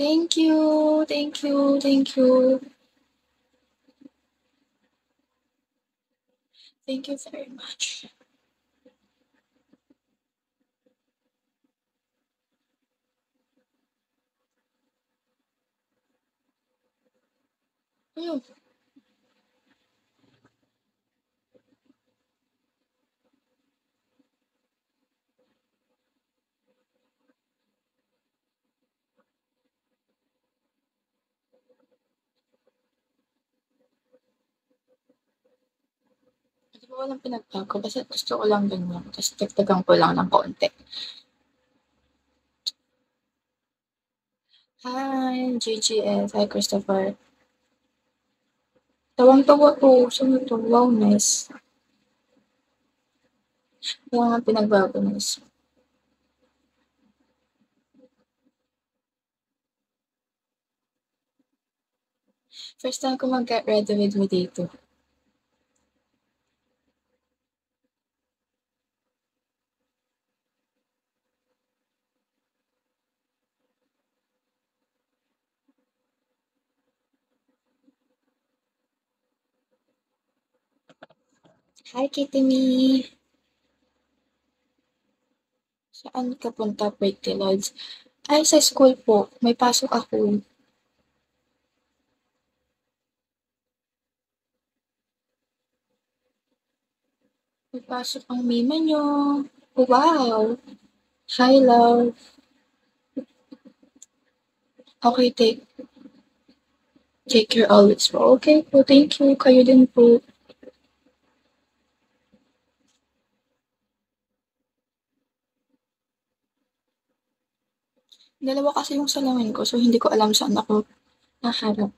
Thank you, thank you, thank you. Thank you very much. Ayun, hindi ko walang pinagbago basta gusto ko lang ganyan ta's dagdagan ko lang ng konti. Hi, GGS. Hi, Christopher. Tawang-tawa po. Sino 'to? Wow, nice. Kaya nga pinagbago nice. First time ko mag-get ready with me dito. Hi, Kitty Me. Saan ka punta, Pretty Lods? Ay, sa school po. May pasok ako. May pasok ang mima niyo. Wow! Hi, love. Okay, take care always po. Okay po, thank you. Kayo din po. Dalawa kasi yung salamin ko, so hindi ko alam saan ako haharap.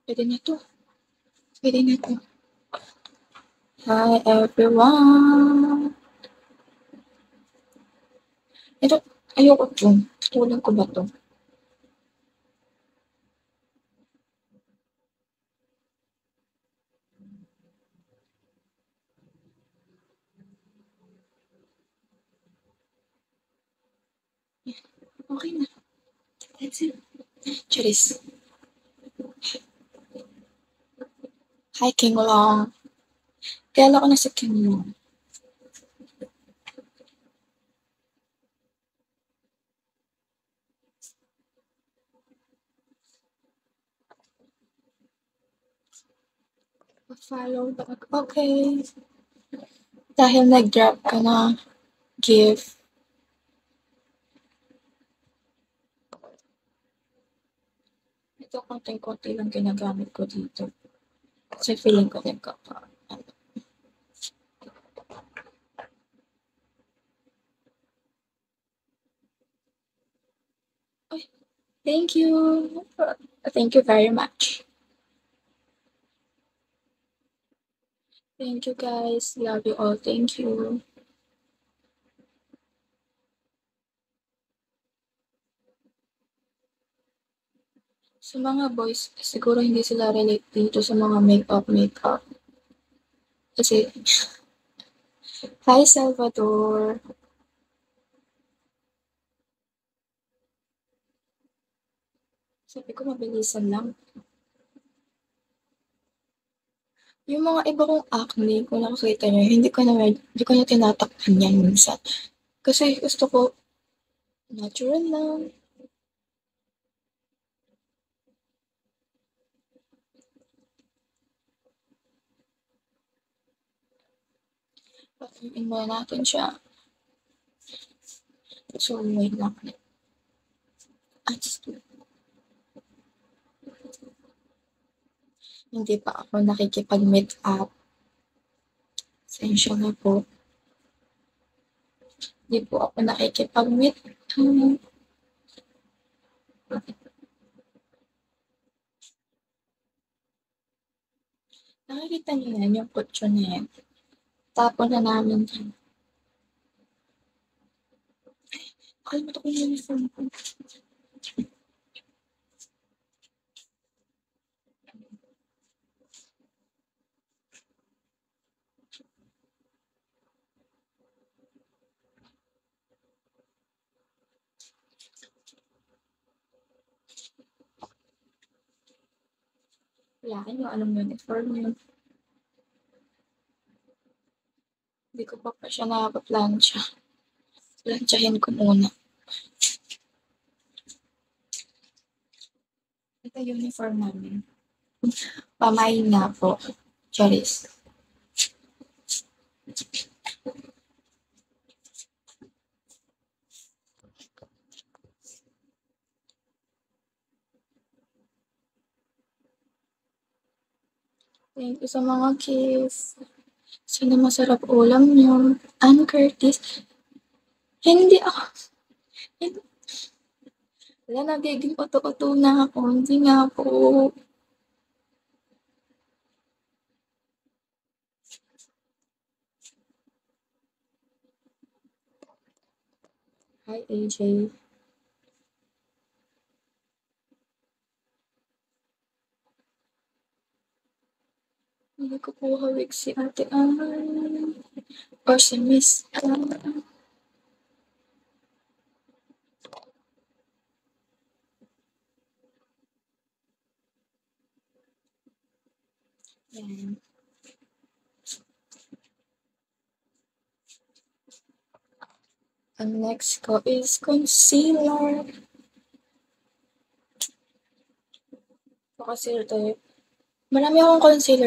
Pwede na 'to, puwede na 'to. Hi, everyone. Ito, ayoko 'to. Kunin ko ba 'to? Okay na, that's it. Charis. Hi, King Long. Kilala ko na si King Long. Pa-follow back. Okay. Dahil nag-drop ka na, gift. Ito konting-konti lang ginagamit ko dito. Kasi feeling ko nagkaka-ano. Ay, thank you. Thank you very much. Thank you, guys. Love you all. Thank you. Sa mga boys, siguro hindi sila relate dito sa mga makeup. Kasi, hi, Salvador. Sabi ko mabilisan lang. Yung mga iba kong acne, kung nakikita niyo, hindi ko na tinatakpan yan minsan. Kasi gusto ko natural lang. Pakiin muna natin siya. So, wait lang. At hindi pa ako nakikipag-meet up. Pasensya na po. Hindi po ako nakikipag-meet up. Nakikita niyo yan, yung kutso na yan. Tapon na namin yan. Nakalimutan ko yung uniform ko. Hulaan yung anong uniform yun. Hindi ko pa siya nakapa-plancha. Plantsahin ko muna. Ito yung uniform namin. Pamain nga po. Charis. Thank you sa mga gifts. Sana masarap ulam niyo. Ann Curtis. Hindi ako. Hindi. Wala, nagiging uto-uto na ako. Hindi nga po. Hi, AJ. Hindi ko po hawig si Ate Ann. Or si Miss Ann. Yan. Ang next ko is concealer. Concealer tayo. Marami akong concealer